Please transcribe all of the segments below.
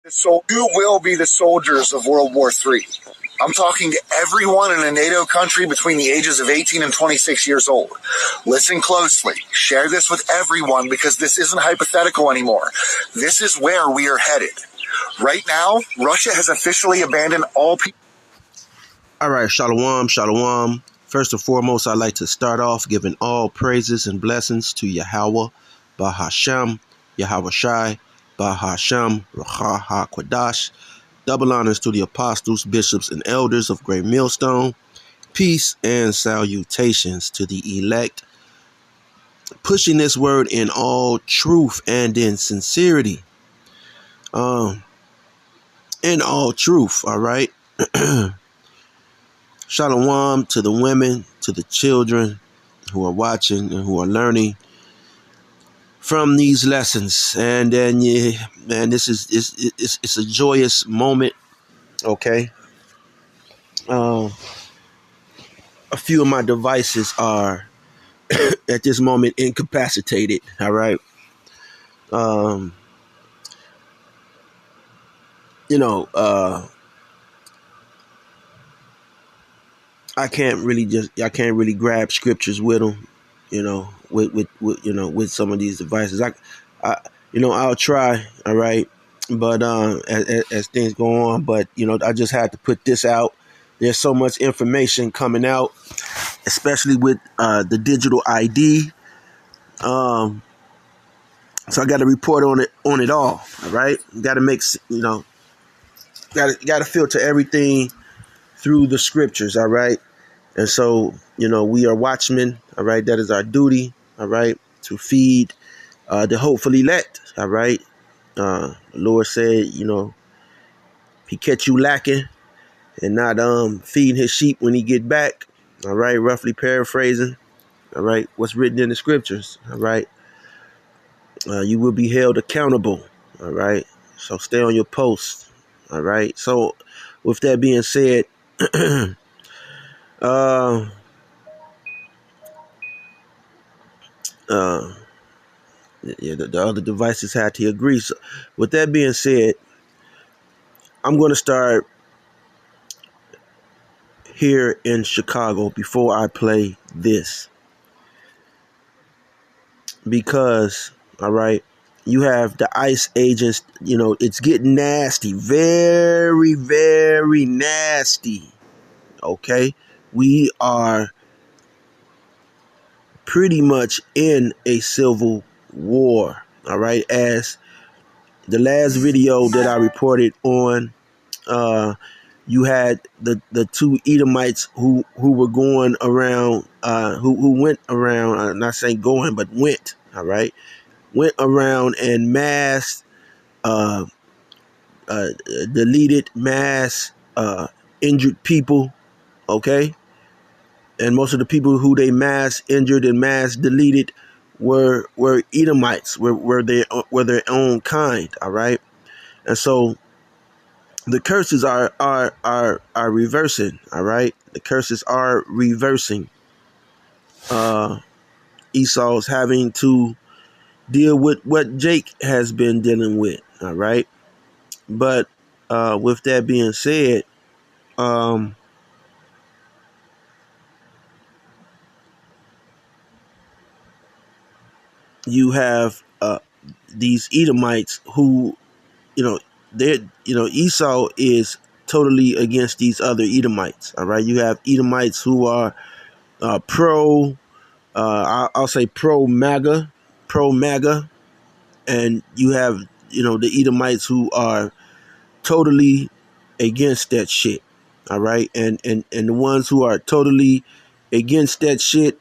So you will be the soldiers of World War III. I'm talking to everyone in a NATO country between the ages of 18 and 26 years old. Listen closely. Share this with everyone because this isn't hypothetical anymore. This is where we are headed. Right now, Russia has officially abandoned all people. All right, shalom, shalom. First and foremost, I'd like to start off giving all praises and blessings to Yahweh, Bahashem, Yahweh Shai, Bahashem, Raha HaQuadash. Double honors to the apostles, bishops, and elders of Great Millstone. Peace and salutations to the elect, pushing this word in all truth and in sincerity. In all truth, all right? Shalom to the women, to the children who are watching and who are learning from these lessons. And then, yeah, man, this is it's a joyous moment. Okay. A few of my devices are at this moment incapacitated. All right. Um, you know, I can't really grab scriptures with them. You know, with some of these devices. I'll try. All right. But as things go on, but I just had to put this out. There's so much information coming out, especially with the digital ID. So I got to report on it all. All right, got to make got to filter everything through the scriptures. All right, and so we are watchmen. All right, that is our duty. All right, to feed the hopefully elect. All right, the Lord said, if He catch you lacking and not feeding His sheep when He get back. All right, roughly paraphrasing. All right, what's written in the scriptures. All right. You will be held accountable. All right. So stay on your post. All right. So with that being said, uh, uh, the other devices had to agree. So with that being said, I'm going to start here in Chicago before I play this. Because, all right, you have the ICE agents, it's getting nasty. Very, very nasty. Okay. We are pretty much in a civil war. All right. As the last video that I reported on, you had the two Edomites who were going around, who went around, not saying going, but went, all right, went around and uh, deleted mass, injured people, okay? And most of the people who they mass injured and mass deleted were Edomites, were their own kind, all right? And so the curses are reversing, all right? The curses are reversing. Esau's having to deal with what Jake has been dealing with, all right? But with that being said, you have these Edomites who, Esau is totally against these other Edomites. All right, you have Edomites who are I'll say pro MAGA, and you have the Edomites who are totally against that shit. All right, and the ones who are totally against that shit,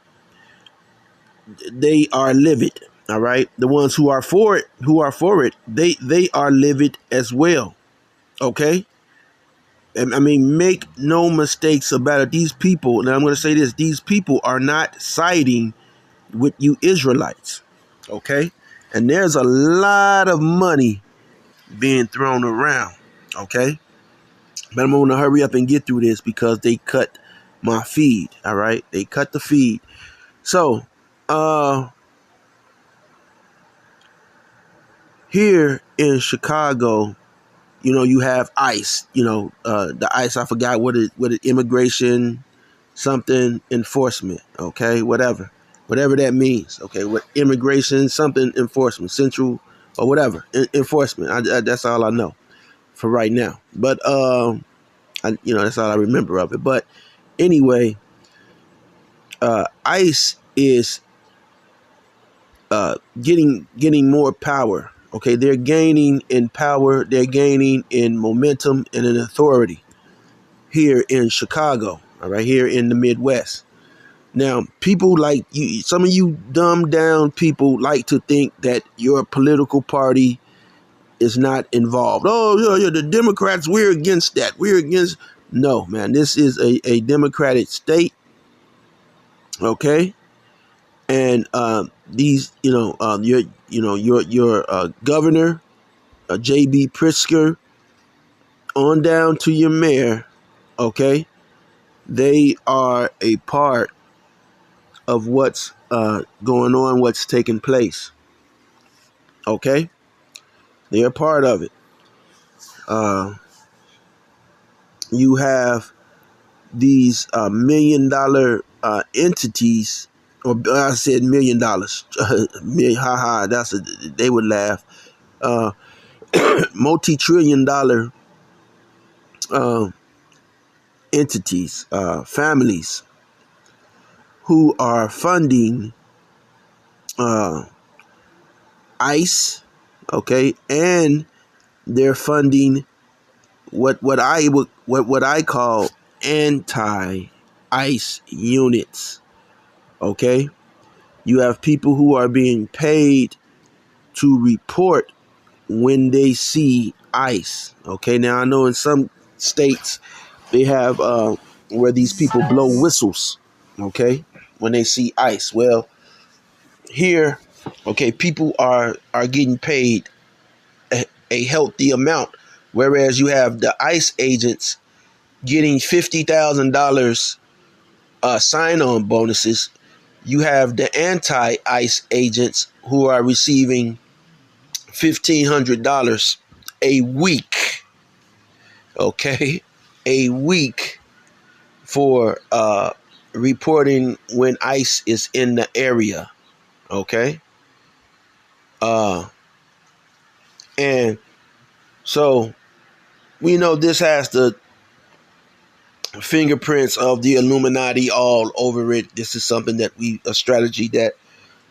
they are livid. All right, the ones who are for it, they are livid as well. Okay. I mean, make no mistakes about it. These people, and I'm going to say this, these people are not siding with you Israelites. Okay. And there's a lot of money being thrown around. Okay. But I'm going to hurry up and get through this because they cut my feed. All right. They cut the feed. So, here in Chicago, you have ICE. The ICE. I forgot what it immigration something enforcement. Okay, whatever that means. Okay, what immigration something enforcement central or whatever enforcement. That's all I know for right now. But that's all I remember of it. But anyway, ICE is getting more power. Okay, they're gaining in power, they're gaining in momentum and in authority here in Chicago. All right, here in the Midwest. Now, people like you, some of you dumbed down people like to think that your political party is not involved. Oh, yeah, the Democrats, we're against that. We're against. No, man, this is a Democratic state. Okay, and these, your governor, J.B. Pritzker, on down to your mayor. Okay, they are a part of what's going on, what's taking place. Okay, they're a part of it. You have these $1 million entities, or I said $1 million. Haha, they would laugh. Multi-trillion-dollar entities, families who are funding ICE, okay, and they're funding what I call anti-ICE units. Okay, you have people who are being paid to report when they see ICE. Okay, now I know in some states they have where these people blow whistles. Okay, when they see ICE. Well, here, okay, people are getting paid a healthy amount, whereas you have the ICE agents getting $50,000 sign-on bonuses. You have the anti-ICE agents who are receiving $1,500 a week. Okay, a week for reporting when ICE is in the area. Okay, and so we know this has the fingerprints of the Illuminati all over it. This is something that a strategy that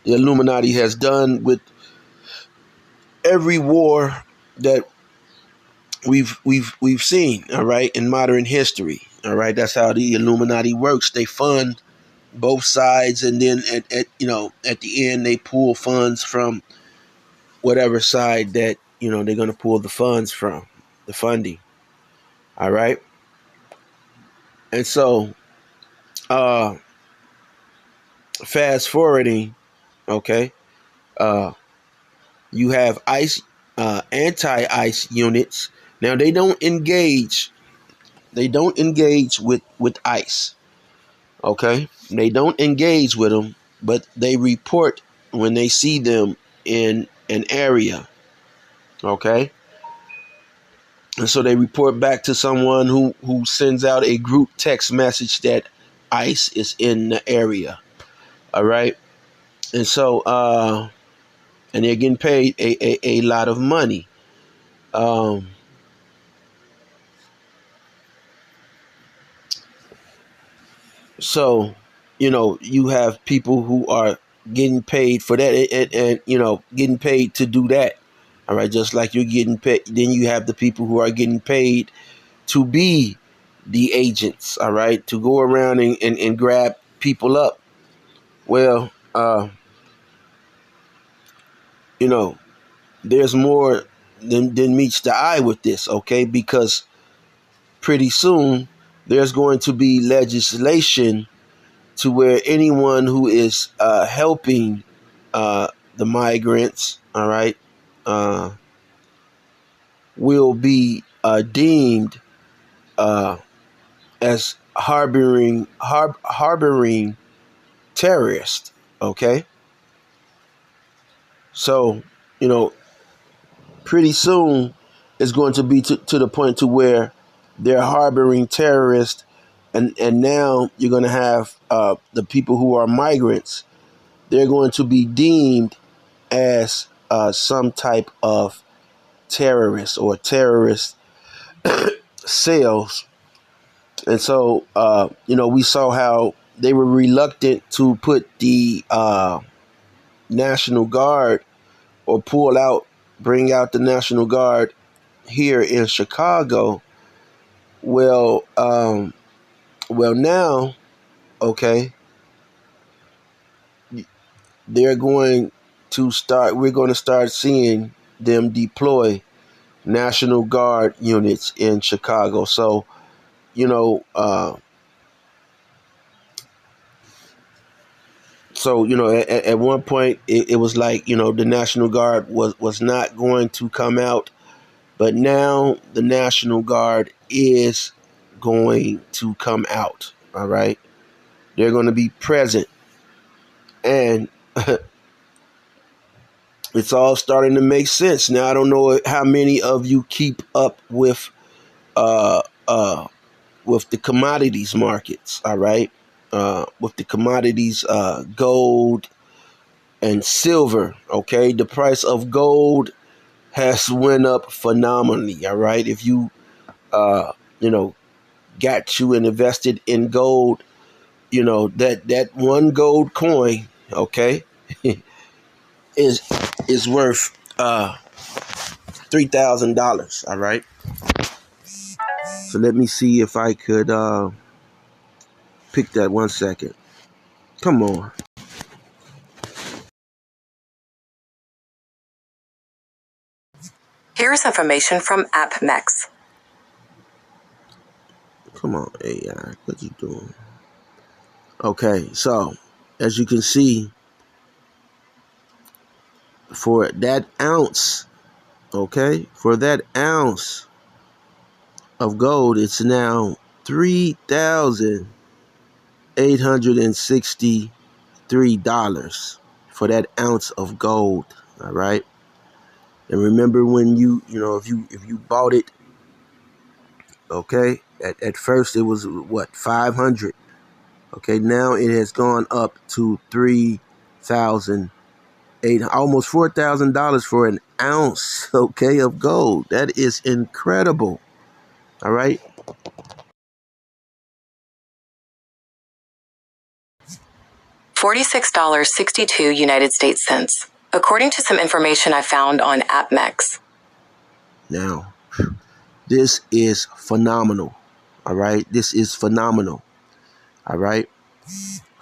the Illuminati has done with every war that we've seen, all right, in modern history. All right, that's how the Illuminati works. They fund both sides, and then at the end they pull funds from whatever side that they're going to pull the funds from, the funding. All right, and so fast forwarding, okay, you have ICE, anti-ICE units. Now they don't engage with ICE. Okay, they don't engage with them, but they report when they see them in an area. Okay, and so they report back to someone who sends out a group text message that ICE is in the area. All right, and so and they're getting paid a lot of money. So, you have people who are getting paid for that, and getting paid to do that. All right, just like you're getting paid. Then you have the people who are getting paid to be the agents. All right, to go around and grab people up. Well, there's more than meets the eye with this. Okay, because pretty soon there's going to be legislation to where anyone who is helping the migrants, all right, will be deemed as harboring terrorists. Okay, so pretty soon it's going to be to the point to where they're harboring terrorists, and now you're going to have the people who are migrants. They're going to be deemed as some type of terrorist or terrorist cells. And so, we saw how they were reluctant to put the National Guard or bring out the National Guard here in Chicago. Well, now, okay, we're going to start seeing them deploy National Guard units in Chicago. So, at one point it was like, the National Guard was not going to come out, but now the National Guard is going to come out. All right. They're going to be present, and it's all starting to make sense. Now, I don't know how many of you keep up with the commodities markets, all right? With the commodities, gold and silver, okay? The price of gold has went up phenomenally, all right? If you, got you and invested in gold, that one gold coin, okay, is worth $3,000, all right? So let me see if I could pick that 1 second. Come on. Here's information from AppMex. Come on, AI. What you doing? Okay, so as you can see, for that ounce of gold, it's now $3,863 for that ounce of gold. All right. And remember, when if you bought it, okay, at first it was what, 500. Okay, now it has gone up to $3,800, almost $4,000 for an ounce, okay, of gold. That is incredible. All right. $46.62 United States cents, according to some information I found on AppMex. Now, this is phenomenal. All right. This is phenomenal. All right.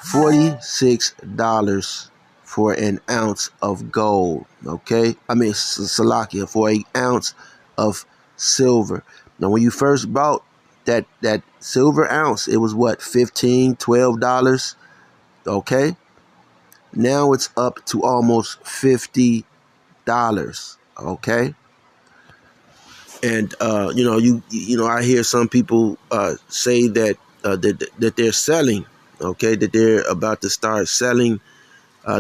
$46 for an ounce of gold. Okay. I mean, Salakia, for an ounce of silver. Now, when you first bought that silver ounce, it was what, $15, $12? Okay. Now it's up to almost $50. Okay. And I hear some people say that that they're selling, okay, that they're about to start selling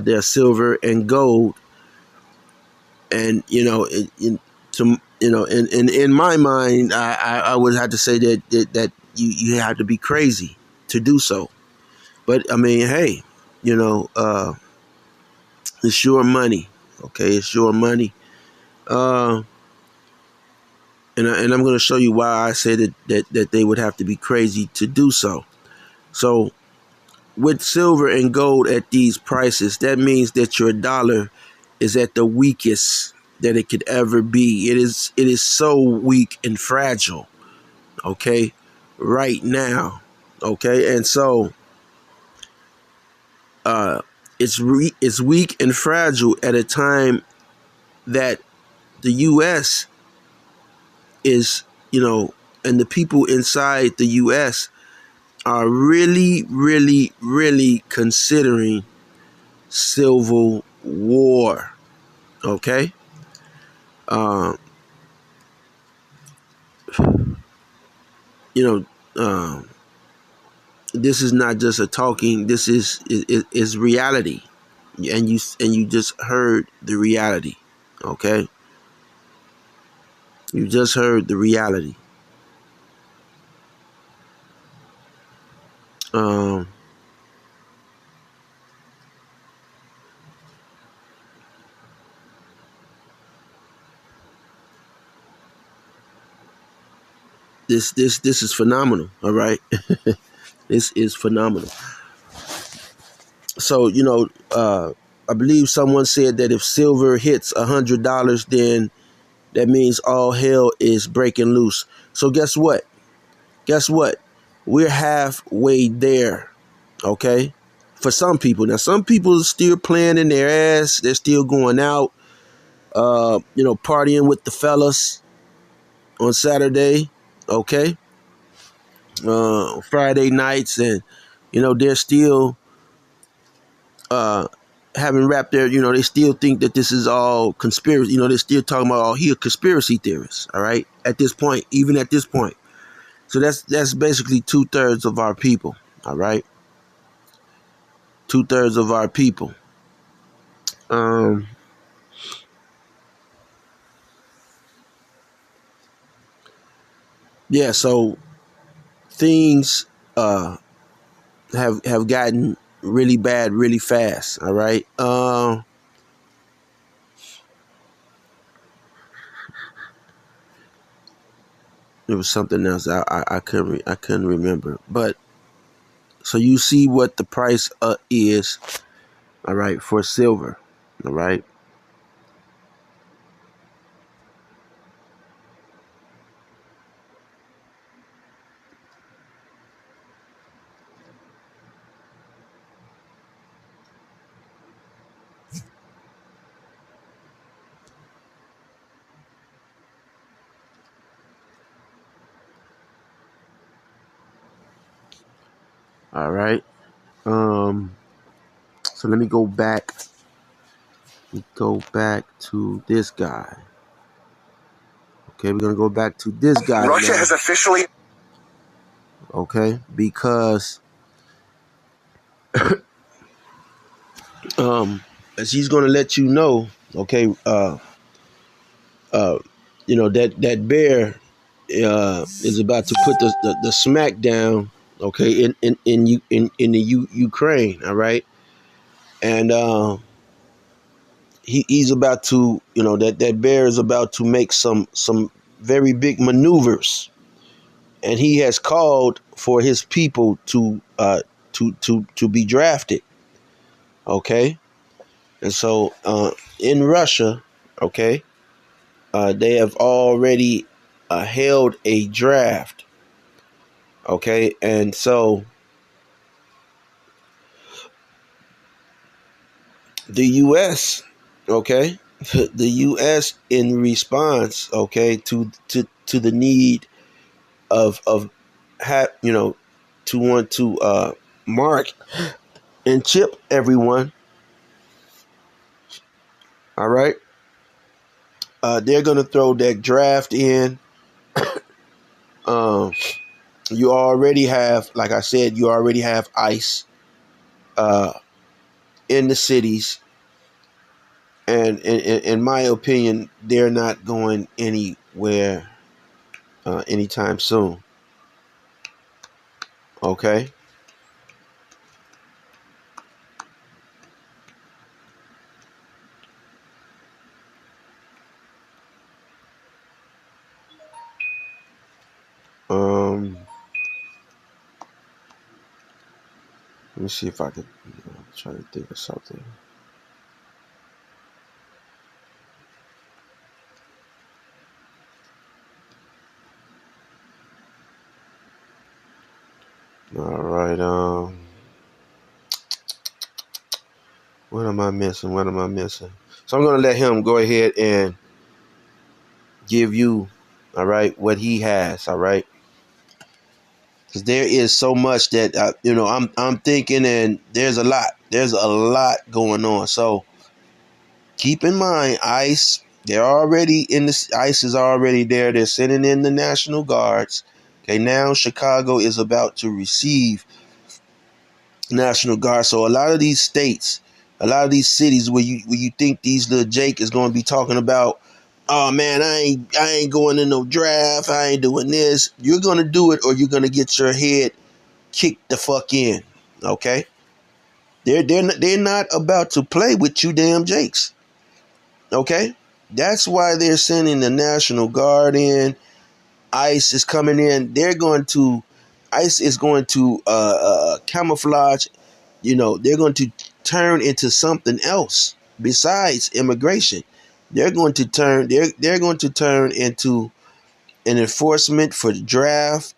their silver and gold. And in my mind, I would have to say that you have to be crazy to do so. But I mean, hey, it's your money, okay? It's your money. And I'm going to show you why I say that they would have to be crazy to do so. So with silver and gold at these prices, that means that your dollar is at the weakest that it could ever be. It is so weak and fragile, okay, right now, okay? And so it's weak and fragile at a time that the U.S. is, and the people inside the U.S. are really, really, really considering civil war. Okay? This is not just a talking. This is reality, and you just heard the reality. Okay? You just heard the reality. Um, this is phenomenal. All right, this is phenomenal. So I believe someone said that if silver hits $100, then that means all hell is breaking loose. So guess what? Guess what? We're halfway there. Okay, for some people. Now, some people are still playing in their ass. They're still going out, partying with the fellas on Saturday. Okay, Friday nights, and they're still haven't wrapped their, they still think that this is all conspiracy. They're still talking about, he a conspiracy theorist. All right, at this point, even at this point. So that's basically 2/3 of our people. All right, 2/3 of our people. Yeah. So things have gotten really bad really fast. All right. There was something else I couldn't remember. But so you see what the price is. All right, for silver. All right. All right. So let me go back. Go back to this guy. Okay, we're gonna go back to this guy. Russia has officially. Okay, because as he's gonna let you know. Okay, that bear is about to put the smack down. Okay, in the Ukraine. All right, and he's about to, that bear is about to make some very big maneuvers, and he has called for his people to be drafted. Okay, and so in Russia, okay, they have already held a draft. Okay, and so the U.S. Okay, the U.S. in response, okay, to the need of to want to mark and chip everyone. All right, they're gonna throw that draft in. You already have, like I said, you already have ICE in the cities, and in my opinion, they're not going anywhere anytime soon. Okay. Let me see if I could try to think of something. All right. What am I missing? So I'm gonna let him go ahead and give you, all right, what he has. All right. Because there is so much that I'm thinking, and there's a lot going on. So keep in mind, ICE. They're already in this. ICE is already there. They're sending in the National Guards. Okay, now Chicago is about to receive National Guard. So a lot of these states, a lot of these cities where you think these little Jake is going to be talking about oh man, I ain't going in no draft. I ain't doing this. You're gonna do it, or you're gonna get your head kicked the fuck in. Okay? They're not about to play with you, damn Jakes. Okay? That's why they're sending the National Guard in. ICE is coming in. ICE is going to camouflage. You know, they're going to turn into something else besides immigration. They're going to turn into an enforcement for the draft,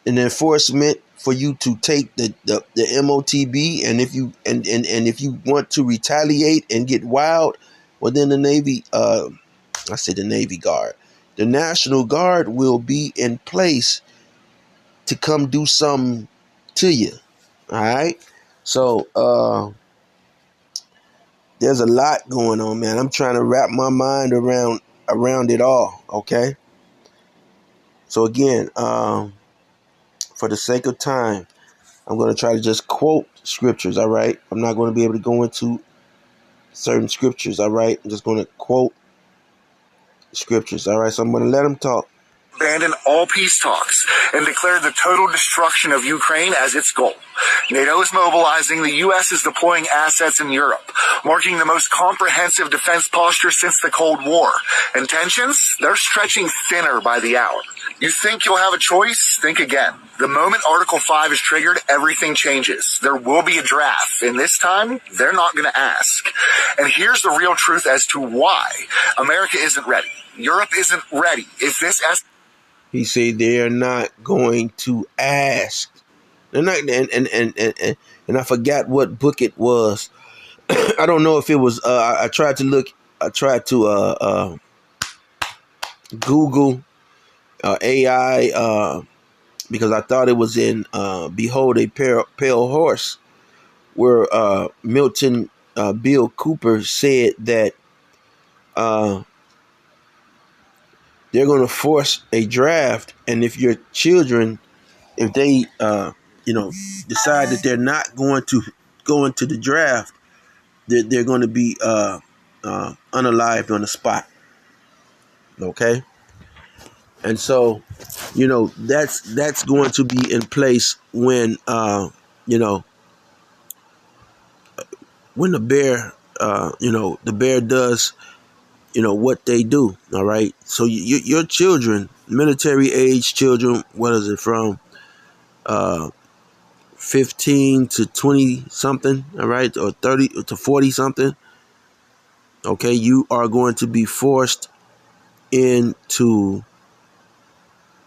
an enforcement for you to take the MOTB, and if you want to retaliate and get wild, well then the Navy, the Navy Guard, the National Guard will be in place to come do something to you. All right, so there's a lot going on, man. I'm trying to wrap my mind around it all. Okay, so again, for the sake of time, I'm going to try to just quote scriptures, all right? I'm not going to be able to go into certain scriptures, all right? I'm just going to quote scriptures, all right? So I'm going to let them talk. Abandon all peace talks and declare the total destruction of Ukraine as its goal. NATO is mobilizing. The U.S. is deploying assets in Europe, marking the most comprehensive defense posture since the Cold War. And tensions, they're stretching thinner by the hour. You think you'll have a choice? Think again. The moment Article 5 is triggered, everything changes. There will be a draft, and this time, they're not going to ask. And here's the real truth as to why America isn't ready. Europe isn't ready. If this He said they're not going to ask. They're not, and I forgot what book it was. I don't know if it was. I tried to look. I tried to Google AI because I thought it was in "Behold a Pale Horse," where Milton Bill Cooper said that they're going to force a draft, and if your children, if they decide that they're not going to go into the draft, they're going to be unalived on the spot. Okay, and so that's going to be in place when when the bear the bear does what they do. All right, so your children, military age children, what is it, from 15 to 20 something, all right, or 30 to 40 something, okay, you are going to be forced into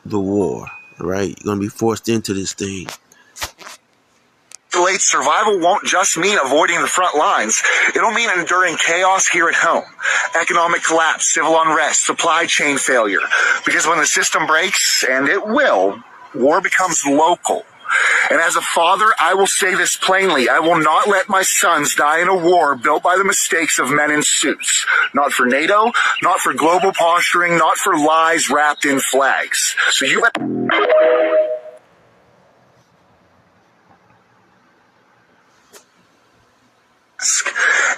the war. All right, you're going to be forced into this thing. Survival won't just mean avoiding the front lines. It'll mean enduring chaos here at home. Economic collapse, civil unrest, supply chain failure. Because when the system breaks, and it will, war becomes local. And as a father, I will say this plainly. I will not let my sons die in a war built by the mistakes of men in suits. Not for NATO, not for global posturing, not for lies wrapped in flags. So you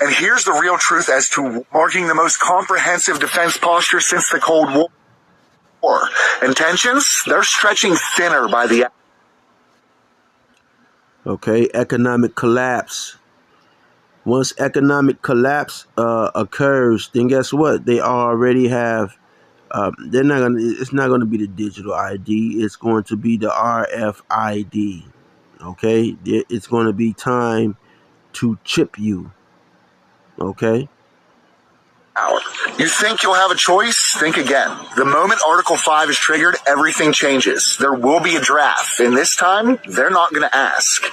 And here's the real truth as to marking the most comprehensive defense posture since the Cold War. And tensions, they're stretching thinner by the... Okay, economic collapse. Once economic collapse occurs, then guess what? They already have. They're not gonna. It's not going to be the digital ID. It's going to be the RFID. Okay, it's going to be time to chip you. Okay. You think you'll have a choice? Think again. The moment Article 5 is triggered, everything changes. There will be a draft, and this time, they're not going to ask.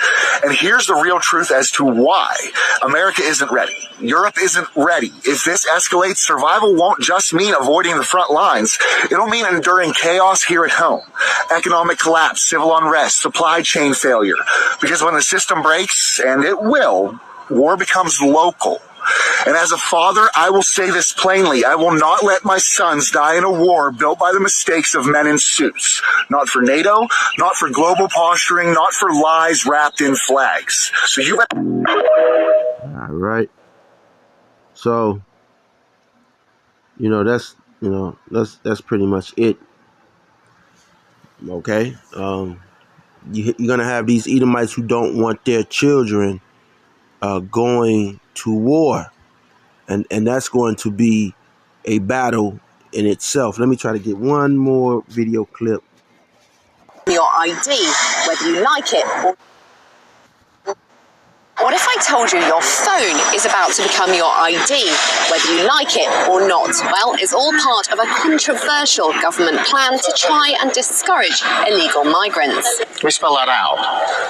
And here's the real truth as to why America isn't ready. Europe isn't ready. If this escalates, survival won't just mean avoiding the front lines. It'll mean enduring chaos here at home. Economic collapse, civil unrest, supply chain failure. Because when the system breaks, and it will, war becomes local. And as a father, I will say this plainly. I will not let my sons die in a war built by the mistakes of men in suits. Not for NATO, not for global posturing, not for lies wrapped in flags. So you... All right. So, that's That's pretty much it. Okay. You're gonna have these Edomites who don't want their children going to war, and that's going to be a battle in itself. Let me try to get one more video clip. Your ID, whether you like it or... What if I told you your phone is about to become your ID, whether you like it or not? Well, it's all part of a controversial government plan to try and discourage illegal migrants. Let me spell that out.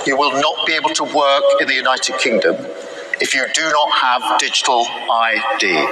You will not be able to work in the United Kingdom if you do not have digital ID.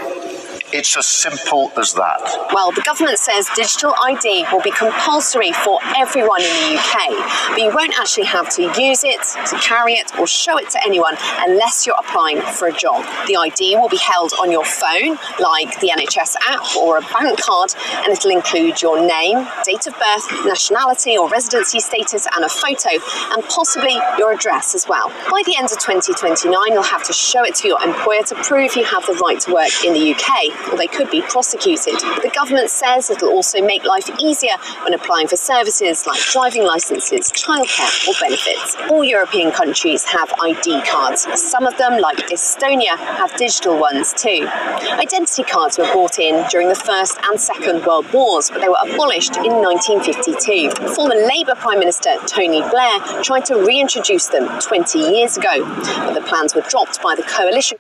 It's as simple as that. Well, the government says digital ID will be compulsory for everyone in the UK, but you won't actually have to use it, to carry it, or show it to anyone unless you're applying for a job. The ID will be held on your phone, like the NHS app or a bank card, and it'll include your name, date of birth, nationality or residency status, and a photo, and possibly your address as well. By the end of 2029, you'll have to show it to your employer to prove you have the right to work in the UK, or they could be prosecuted. The government says it'll also make life easier when applying for services like driving licenses, childcare or benefits. All European countries have ID cards. Some of them, like Estonia, have digital ones too. Identity cards were brought in during the First and Second World Wars, but they were abolished in 1952. Former Labour Prime Minister Tony Blair tried to reintroduce them 20 years ago, but the plans were dropped by the coalition.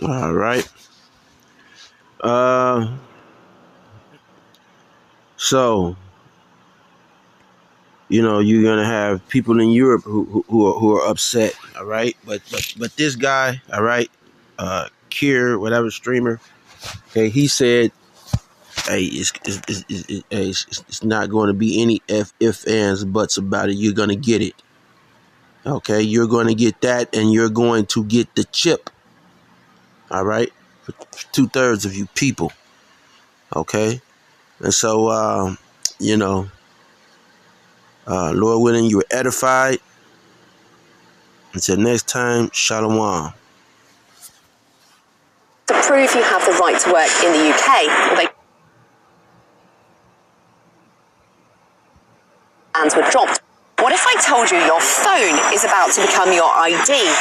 All right. So you're gonna have people in Europe who are upset. All right, but this guy, all right, Kier, whatever streamer, okay, he said, hey, it's not going to be any ifs, ands, buts about it. You're gonna get it. Okay, you're going to get that, and you're going to get the chip. All right, for 2/3 of you people. Okay, and so Lord willing, you were edified. Until next time, shalom. To prove you have the right to work in the UK, they were dropped. What if I told you your phone is about to become your ID?